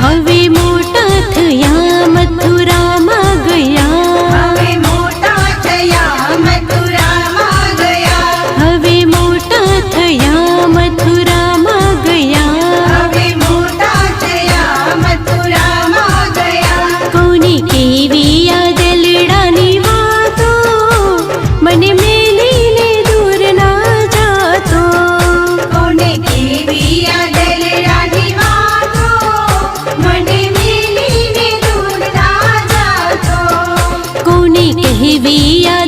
હવે મોટા થયા મથુરામાં ગયા, હવે મોટા થયા મથુરામાં ગયા, હવે મોટા થયા મથુરામાં ગયા, હવે મોટા થયા મથુરામાં ગયા. કોની કેવી આ દલડાની વાતો, મને મેલીને દૂર ના જાતો. કોને કેવી આ દલડાની વાતો, મને મેલીને દૂર ના જાતો. કોની કહેવી આ